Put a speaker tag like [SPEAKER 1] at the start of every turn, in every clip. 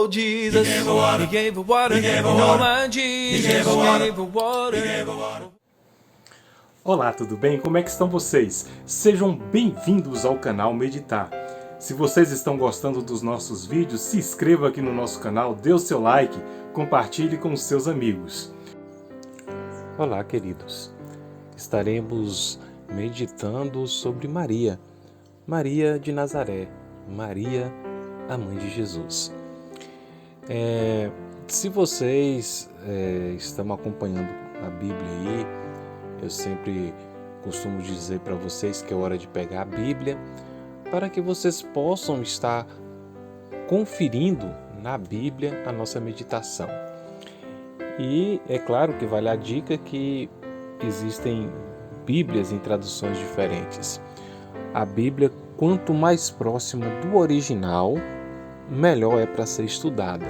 [SPEAKER 1] Oh Jesus, He gave her water. Oh my Jesus, He gave her water.
[SPEAKER 2] Olá, tudo bem? Como é que estão vocês? Sejam bem-vindos ao canal Meditar. Se vocês estão gostando dos nossos vídeos, se inscreva aqui no nosso canal, dê o seu like, compartilhe com os seus amigos. Olá, queridos. Estaremos meditando sobre Maria, Maria de Nazaré, Maria, a mãe de Jesus. Se vocês estão acompanhando a Bíblia aí, eu sempre costumo dizer para vocês que é hora de pegar a Bíblia para que vocês possam estar conferindo na Bíblia a nossa meditação. E é claro que vale a dica que existem Bíblias em traduções diferentes. A Bíblia, quanto mais próxima do original, melhor é para ser estudada.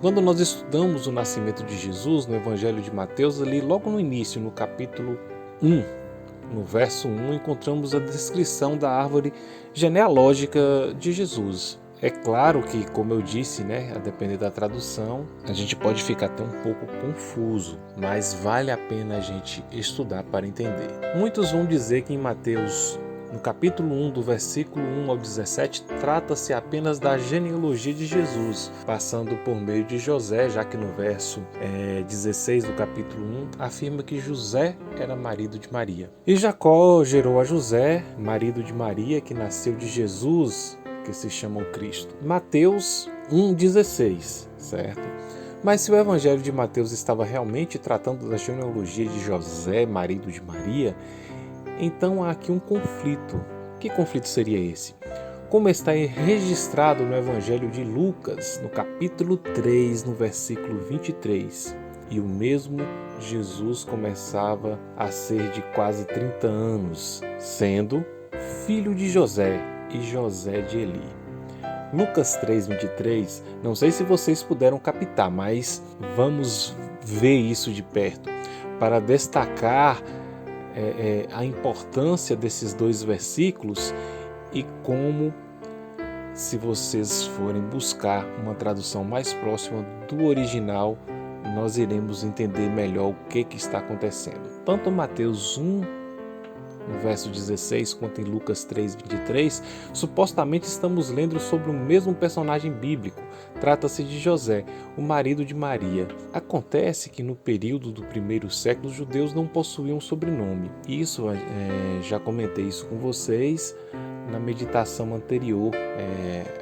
[SPEAKER 2] Quando nós estudamos o nascimento de Jesus no Evangelho de Mateus, ali logo no início, no capítulo 1, no verso 1, encontramos a descrição da árvore genealógica de Jesus. É claro que, como eu disse, a depender da tradução, a gente pode ficar até um pouco confuso, mas vale a pena a gente estudar para entender. Muitos vão dizer que em Mateus, no capítulo 1, do versículo 1 ao 17, trata-se apenas da genealogia de Jesus, passando por meio de José, já que no verso 16 do capítulo 1 afirma que José era marido de Maria. E Jacó gerou a José, marido de Maria, que nasceu de Jesus, que se chama o Cristo. Mateus 1,16, certo? Mas se o Evangelho de Mateus estava realmente tratando da genealogia de José, marido de Maria, então há aqui um conflito. Que conflito seria esse? Como está registrado no Evangelho de Lucas, no capítulo 3, no versículo 23, e o mesmo Jesus começava a ser de quase 30 anos, sendo filho de José e José de Eli. Lucas 3:23, não sei se vocês puderam captar, mas vamos ver isso de perto, para destacar a importância desses dois versículos e como, se vocês forem buscar uma tradução mais próxima do original, nós iremos entender melhor o que está acontecendo. Tanto Mateus 1, no verso 16, quanto em Lucas 3:23, supostamente estamos lendo sobre o mesmo personagem bíblico. Trata-se de José, o marido de Maria. Acontece que no período do primeiro século os judeus não possuíam sobrenome. Isso, já comentei isso com vocês na meditação anterior.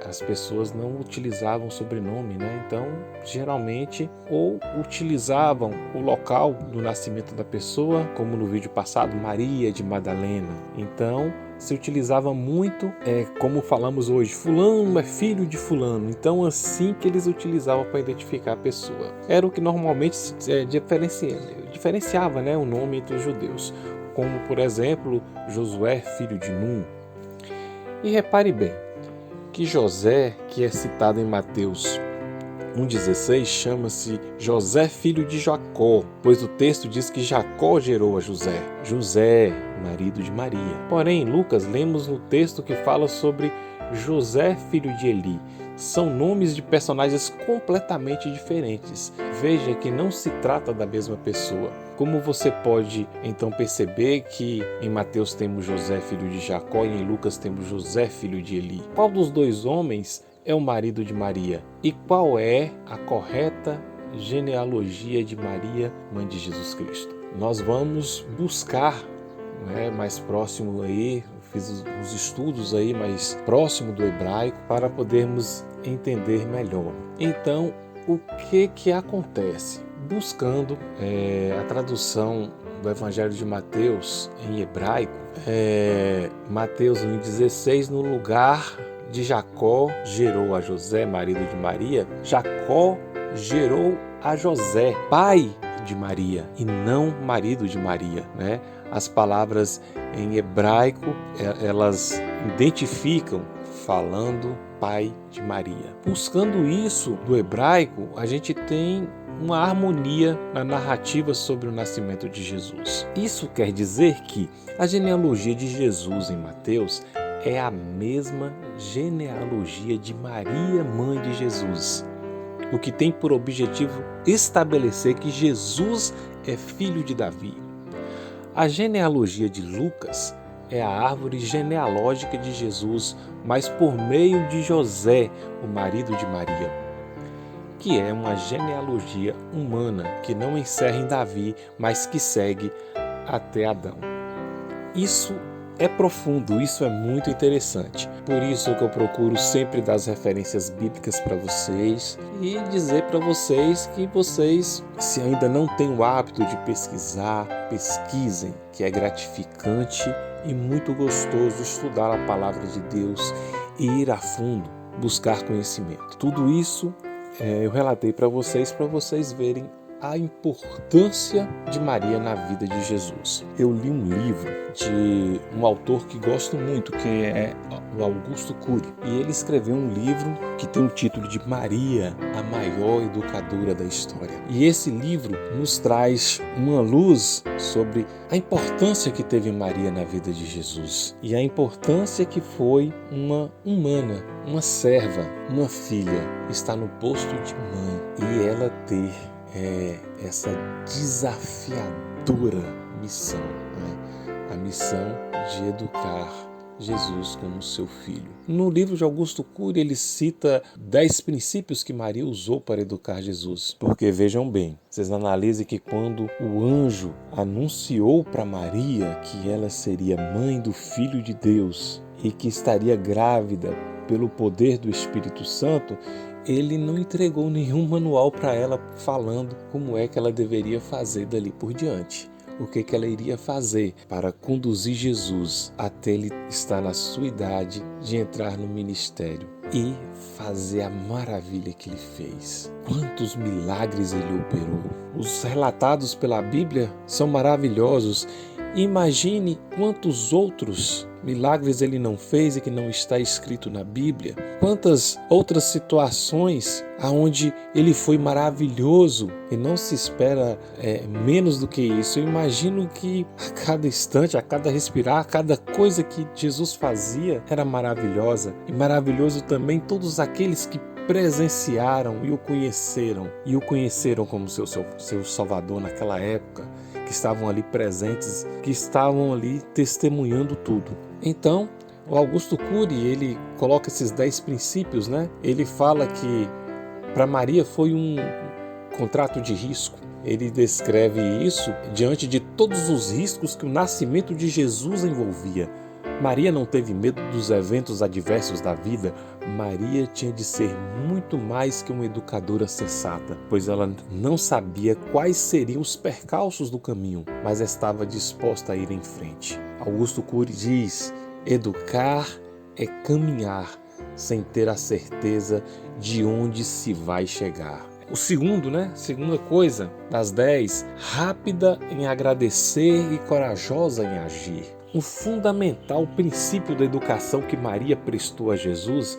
[SPEAKER 2] As pessoas não utilizavam sobrenome, Então, geralmente, ou utilizavam o local do nascimento da pessoa, como no vídeo passado, Maria de Madalena. Então, se utilizava muito, como falamos hoje, fulano é filho de fulano. Então, assim que eles utilizavam para identificar a pessoa. Era o que normalmente diferenciava o nome entre os judeus. Como, por exemplo, Josué, filho de Num. E repare bem, que José, que é citado em Mateus 1,16, chama-se José, filho de Jacó, pois o texto diz que Jacó gerou a José. José, marido de Maria. Porém, em Lucas, lemos no texto que fala sobre José, filho de Eli. São nomes de personagens completamente diferentes. Veja que não se trata da mesma pessoa. Como você pode então perceber que em Mateus temos José, filho de Jacó, e em Lucas temos José, filho de Eli? Qual dos dois homens é o marido de Maria? E qual é a correta genealogia de Maria, mãe de Jesus Cristo? Nós vamos buscar mais próximo aí, fiz os estudos aí mais próximo do hebraico para podermos entender melhor. Então, o que acontece? Buscando a tradução do Evangelho de Mateus em hebraico, Mateus 1,16, no lugar de Jacó gerou a José, marido de Maria, Jacó gerou a José, pai de Maria, e não marido de Maria, As palavras em hebraico, elas identificam falando pai de Maria. Buscando isso do hebraico, a gente tem uma harmonia na narrativa sobre o nascimento de Jesus. Isso quer dizer que a genealogia de Jesus em Mateus é a mesma genealogia de Maria, mãe de Jesus, o que tem por objetivo estabelecer que Jesus é filho de Davi. A genealogia de Lucas é a árvore genealógica de Jesus, mas por meio de José, o marido de Maria, que é uma genealogia humana que não encerra em Davi, mas que segue até Adão. Isso é profundo, isso é muito interessante. Por isso que eu procuro sempre dar as referências bíblicas para vocês e dizer para vocês que vocês, se ainda não têm o hábito de pesquisar, pesquisem, que é gratificante e muito gostoso estudar a palavra de Deus e ir a fundo, buscar conhecimento. Tudo isso eu relatei para vocês verem a importância de Maria na vida de Jesus. Eu li um livro de um autor que gosto muito, que é o Augusto Cury, e ele escreveu um livro que tem o título de Maria, a maior educadora da história. E esse livro nos traz uma luz sobre a importância que teve Maria na vida de Jesus e a importância que foi uma humana, uma serva, uma filha, estar no posto de mãe e ela ter essa desafiadora missão, né? A missão de educar Jesus como seu filho. No livro de Augusto Cury, ele cita 10 princípios que Maria usou para educar Jesus. Porque vejam bem, vocês analisem que quando o anjo anunciou para Maria que ela seria mãe do Filho de Deus e que estaria grávida pelo poder do Espírito Santo, ele não entregou nenhum manual para ela falando como é que ela deveria fazer dali por diante. O que ela iria fazer para conduzir Jesus até ele estar na sua idade de entrar no ministério e fazer a maravilha que ele fez. Quantos milagres ele operou. Os relatados pela Bíblia são maravilhosos. Imagine quantos outros milagres ele não fez e que não está escrito na Bíblia. Quantas outras situações onde ele foi maravilhoso e não se espera menos do que isso. Eu imagino que a cada instante, a cada respirar, a cada coisa que Jesus fazia era maravilhosa. E maravilhoso também todos aqueles que presenciaram e o conheceram como seu Salvador naquela época, que estavam ali presentes, que estavam ali testemunhando tudo. Então, o Augusto Cury, ele coloca esses 10 princípios, né? Ele fala que para Maria foi um contrato de risco. Ele descreve isso diante de todos os riscos que o nascimento de Jesus envolvia. Maria não teve medo dos eventos adversos da vida. Maria tinha de ser muito mais que uma educadora sensata, pois ela não sabia quais seriam os percalços do caminho, mas estava disposta a ir em frente. Augusto Cury diz: educar é caminhar sem ter a certeza de onde se vai chegar. O segunda coisa das 10, rápida em agradecer e corajosa em agir. Um fundamental princípio da educação que Maria prestou a Jesus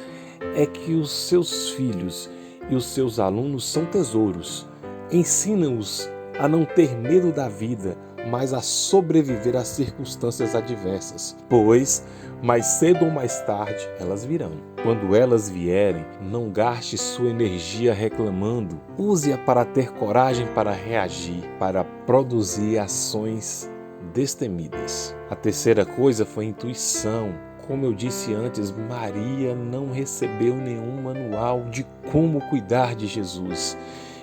[SPEAKER 2] é que os seus filhos e os seus alunos são tesouros. Ensina-os a não ter medo da vida, mas a sobreviver às circunstâncias adversas, pois mais cedo ou mais tarde elas virão. Quando elas vierem, não gaste sua energia reclamando, use-a para ter coragem para reagir, para produzir ações destemidas. A terceira coisa foi intuição. Como eu disse antes, Maria não recebeu nenhum manual de como cuidar de Jesus.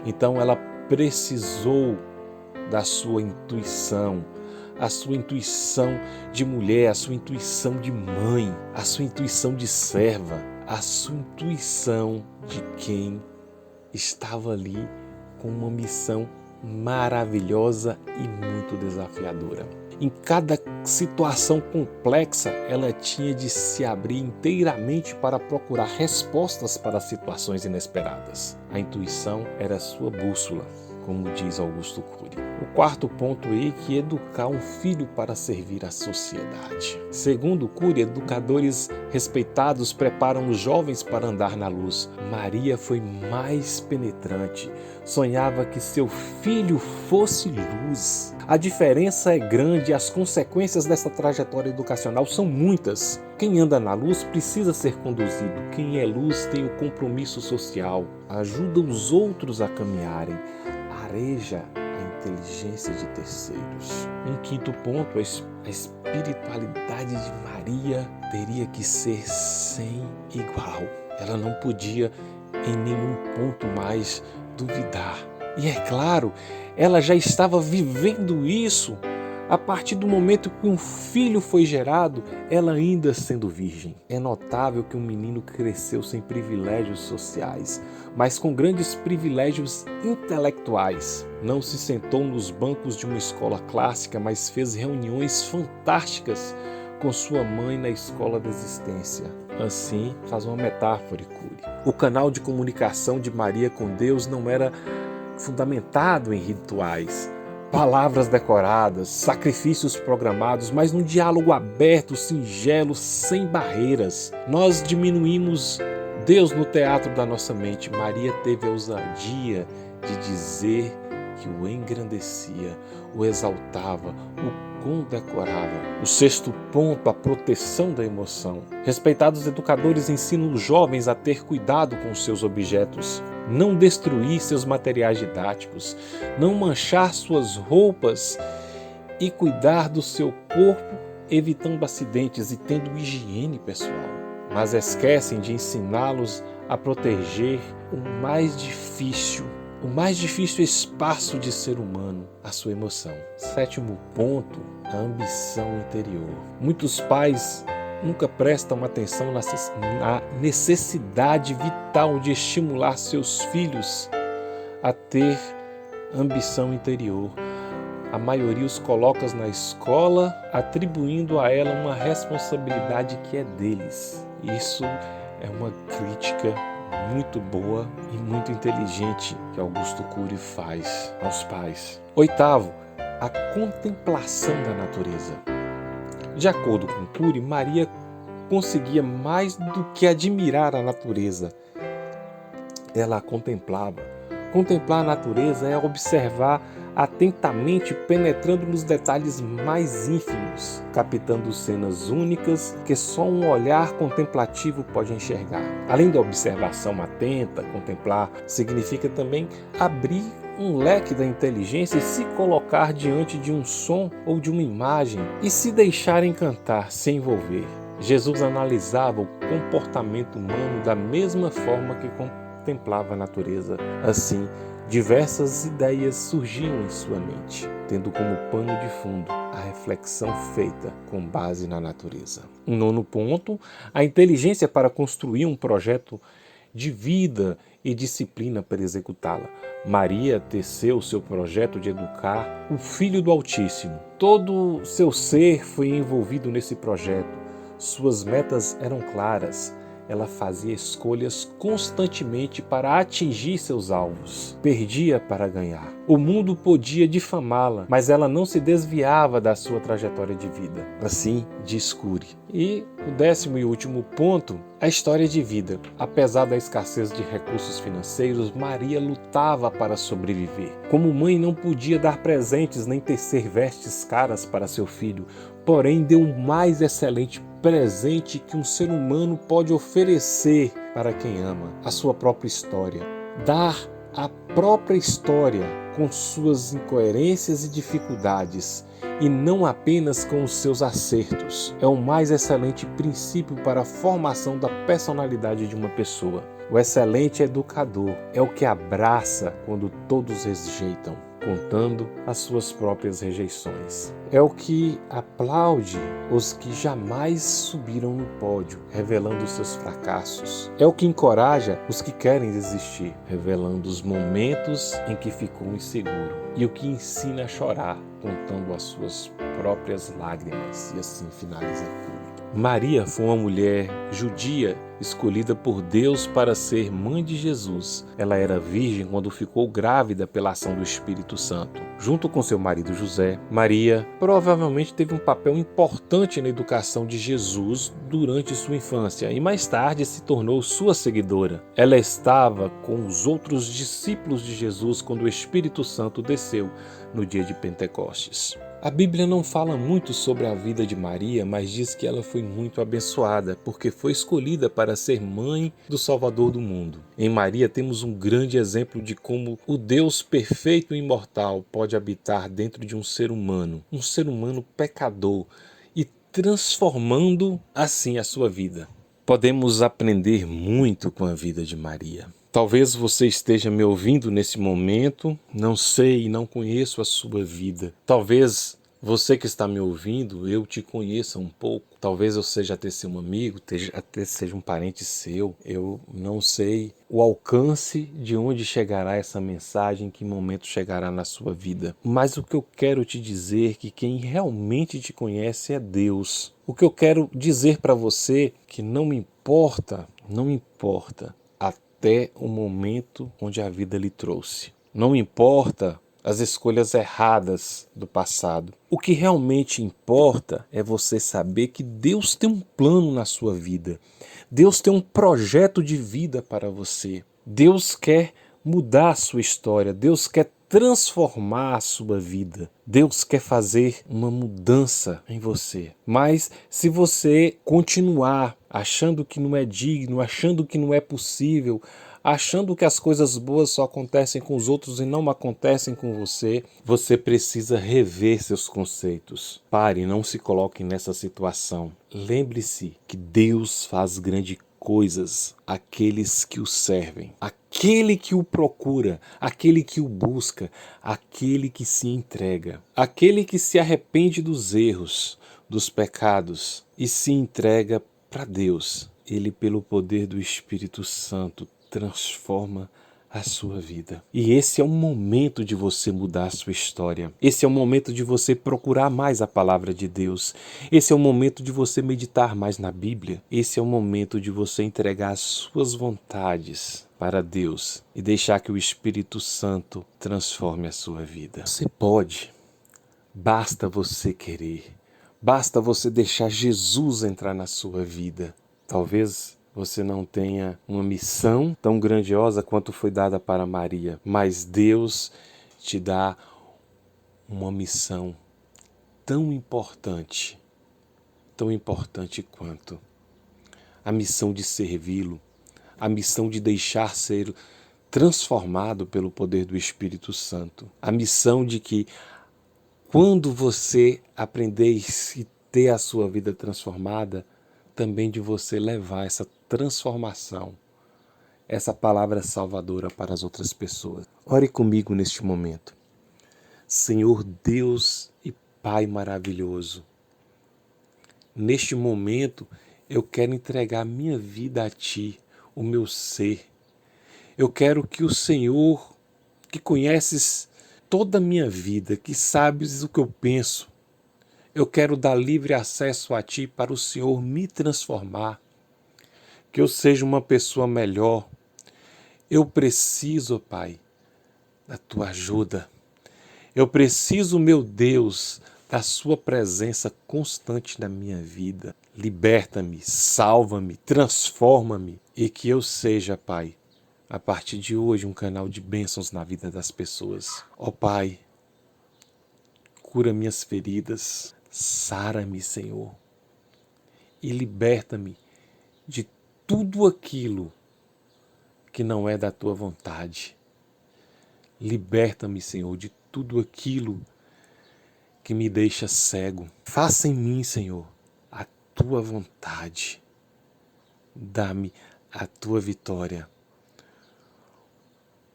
[SPEAKER 2] Então ela precisou da sua intuição, a sua intuição de mulher, a sua intuição de mãe, a sua intuição de serva, a sua intuição de quem estava ali com uma missão maravilhosa e muito desafiadora. Em cada situação complexa, ela tinha de se abrir inteiramente para procurar respostas para situações inesperadas. A intuição era sua bússola, como diz Augusto Cury. O quarto ponto é que educar um filho para servir à sociedade. Segundo Cury, educadores respeitados preparam os jovens para andar na luz. Maria foi mais penetrante. Sonhava que seu filho fosse luz. A diferença é grande e as consequências dessa trajetória educacional são muitas. Quem anda na luz precisa ser conduzido. Quem é luz tem o compromisso social, ajuda os outros a caminharem, areja a inteligência de terceiros. Um quinto ponto, a espiritualidade de Maria teria que ser sem igual. Ela não podia em nenhum ponto mais duvidar. E é claro, ela já estava vivendo isso a partir do momento que um filho foi gerado, ela ainda sendo virgem. É notável que um menino cresceu sem privilégios sociais, mas com grandes privilégios intelectuais. Não se sentou nos bancos de uma escola clássica, mas fez reuniões fantásticas com sua mãe na escola da existência. Assim, faz uma metáfora, Cury. O canal de comunicação de Maria com Deus não era fundamentado em rituais, palavras decoradas, sacrifícios programados, mas num diálogo aberto, singelo, sem barreiras. Nós diminuímos Deus no teatro da nossa mente. Maria teve a ousadia de dizer que o engrandecia, o exaltava, o condecorava. O sexto ponto, a proteção da emoção. Respeitados educadores ensinam os jovens a ter cuidado com os seus objetos, não destruir seus materiais didáticos, não manchar suas roupas e cuidar do seu corpo, evitando acidentes e tendo higiene pessoal. Mas esquecem de ensiná-los a proteger o mais difícil espaço de ser humano, a sua emoção. Sétimo ponto, a ambição interior. Muitos pais nunca prestam atenção na necessidade vital de estimular seus filhos a ter ambição interior. A maioria os coloca na escola, atribuindo a ela uma responsabilidade que é deles. Isso é uma crítica muito boa e muito inteligente que Augusto Cury faz aos pais. Oitavo, a contemplação da natureza. De acordo com Cury, Maria conseguia mais do que admirar a natureza. Ela a contemplava. Contemplar a natureza é observar atentamente, penetrando nos detalhes mais ínfimos, captando cenas únicas que só um olhar contemplativo pode enxergar. Além da observação atenta, contemplar significa também abrir um leque da inteligência e se colocar diante de um som ou de uma imagem e se deixar encantar, se envolver. Jesus analisava o comportamento humano da mesma forma que contemplava a natureza. Assim, diversas ideias surgiam em sua mente, tendo como pano de fundo a reflexão feita com base na natureza. Um nono ponto, a inteligência para construir um projeto de vida e disciplina para executá-la. Maria teceu seu projeto de educar o Filho do Altíssimo. Todo seu ser foi envolvido nesse projeto. Suas metas eram claras. Ela fazia escolhas constantemente para atingir seus alvos. Perdia para ganhar. O mundo podia difamá-la, mas ela não se desviava da sua trajetória de vida. Assim diz Cury. E o décimo e último ponto, a história de vida. Apesar da escassez de recursos financeiros, Maria lutava para sobreviver. Como mãe, não podia dar presentes nem tecer vestes caras para seu filho, porém deu o mais excelente presente que um ser humano pode oferecer para quem ama, a sua própria história. Dar a própria história com suas incoerências e dificuldades, e não apenas com os seus acertos. É o mais excelente princípio para a formação da personalidade de uma pessoa. O excelente educador é o que abraça quando todos rejeitam, contando as suas próprias rejeições. É o que aplaude os que jamais subiram no pódio, revelando seus fracassos. É o que encoraja os que querem desistir, revelando os momentos em que ficou inseguro. E o que ensina a chorar, contando as suas próprias lágrimas. E assim finaliza tudo. Maria foi uma mulher judia escolhida por Deus para ser mãe de Jesus. Ela era virgem quando ficou grávida pela ação do Espírito Santo. Junto com seu marido José, Maria provavelmente teve um papel importante na educação de Jesus durante sua infância e mais tarde se tornou sua seguidora. Ela estava com os outros discípulos de Jesus quando o Espírito Santo desceu no dia de Pentecostes. A Bíblia não fala muito sobre a vida de Maria, mas diz que ela foi muito abençoada, porque foi escolhida para ser mãe do Salvador do mundo. Em Maria temos um grande exemplo de como o Deus perfeito e imortal pode habitar dentro de um ser humano pecador, e transformando assim a sua vida. Podemos aprender muito com a vida de Maria. Talvez você esteja me ouvindo nesse momento, não sei e não conheço a sua vida. Talvez você que está me ouvindo, eu te conheça um pouco. Talvez eu seja até seu amigo, até seja um parente seu. Eu não sei o alcance de onde chegará essa mensagem, em que momento chegará na sua vida. Mas o que eu quero te dizer é que quem realmente te conhece é Deus. O que eu quero dizer para você é que não importa até o momento onde a vida lhe trouxe. Não importa as escolhas erradas do passado. O que realmente importa é você saber que Deus tem um plano na sua vida. Deus tem um projeto de vida para você. Deus quer mudar a sua história. Deus quer transformar a sua vida. Deus quer fazer uma mudança em você. Mas se você continuar achando que não é digno, achando que não é possível, achando que as coisas boas só acontecem com os outros e não acontecem com você, você precisa rever seus conceitos. Pare, não se coloque nessa situação. Lembre-se que Deus faz grandes coisas àqueles que o servem. Aquele que o procura, aquele que o busca, aquele que se entrega, aquele que se arrepende dos erros, dos pecados e se entrega para Deus. Ele, pelo poder do Espírito Santo, transforma a sua vida. E esse é o momento de você mudar a sua história. Esse é o momento de você procurar mais a palavra de Deus. Esse é o momento de você meditar mais na Bíblia. Esse é o momento de você entregar as suas vontades para Deus e deixar que o Espírito Santo transforme a sua vida. Você pode. Basta você querer. Basta você deixar Jesus entrar na sua vida. Talvez você não tenha uma missão tão grandiosa quanto foi dada para Maria, mas Deus te dá uma missão tão importante quanto a missão de servi-lo, a missão de deixar ser transformado pelo poder do Espírito Santo, a missão de que quando você aprender e ter a sua vida transformada, também de você levar essa transformação, essa palavra salvadora para as outras pessoas. Ore comigo neste momento. Senhor Deus e Pai maravilhoso, neste momento eu quero entregar a minha vida a Ti, o meu ser. Eu quero que o Senhor, que conheces toda a minha vida, que sabes o que eu penso, eu quero dar livre acesso a Ti para o Senhor me transformar, que eu seja uma pessoa melhor. Eu preciso, Pai, da Tua ajuda. Eu preciso, meu Deus, da Sua presença constante na minha vida. Liberta-me, salva-me, transforma-me e que eu seja, Pai, a partir de hoje um canal de bênçãos na vida das pessoas. Ó Pai, cura minhas feridas. Sara-me, Senhor, e liberta-me de tudo aquilo que não é da Tua vontade. Liberta-me, Senhor, de tudo aquilo que me deixa cego. Faça em mim, Senhor, a Tua vontade. Dá-me a Tua vitória.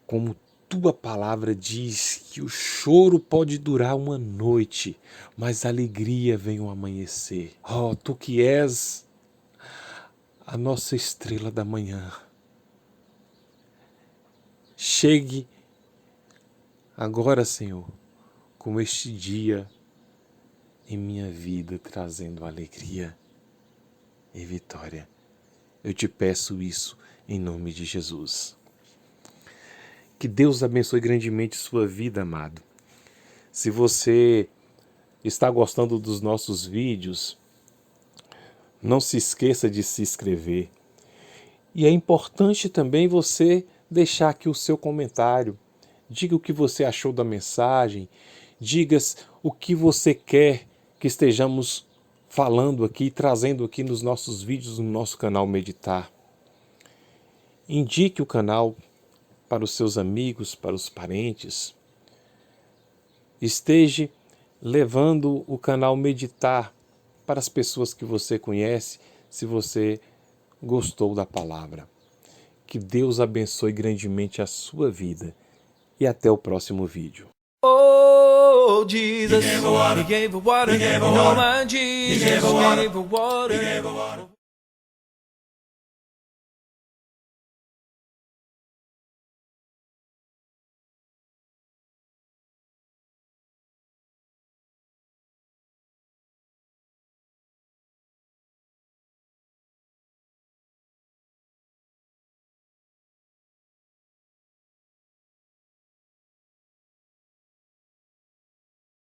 [SPEAKER 2] Como Tua palavra diz que o choro pode durar uma noite, mas a alegria vem ao amanhecer. Oh, Tu que és a nossa estrela da manhã. Chegue agora, Senhor, com este dia em minha vida, trazendo alegria e vitória. Eu te peço isso em nome de Jesus. Que Deus abençoe grandemente sua vida, amado. Se você está gostando dos nossos vídeos, não se esqueça de se inscrever. E é importante também você deixar aqui o seu comentário. Diga o que você achou da mensagem, diga o que você quer que estejamos falando aqui, trazendo aqui nos nossos vídeos, no nosso canal Meditar. Indique o canal para os seus amigos, para os parentes. Esteja levando o canal Meditar para as pessoas que você conhece, se você gostou da palavra. Que Deus abençoe grandemente a sua vida e até o próximo vídeo.
[SPEAKER 1] Oh, Jesus, He gave her water, no man, Jesus, He gave her water.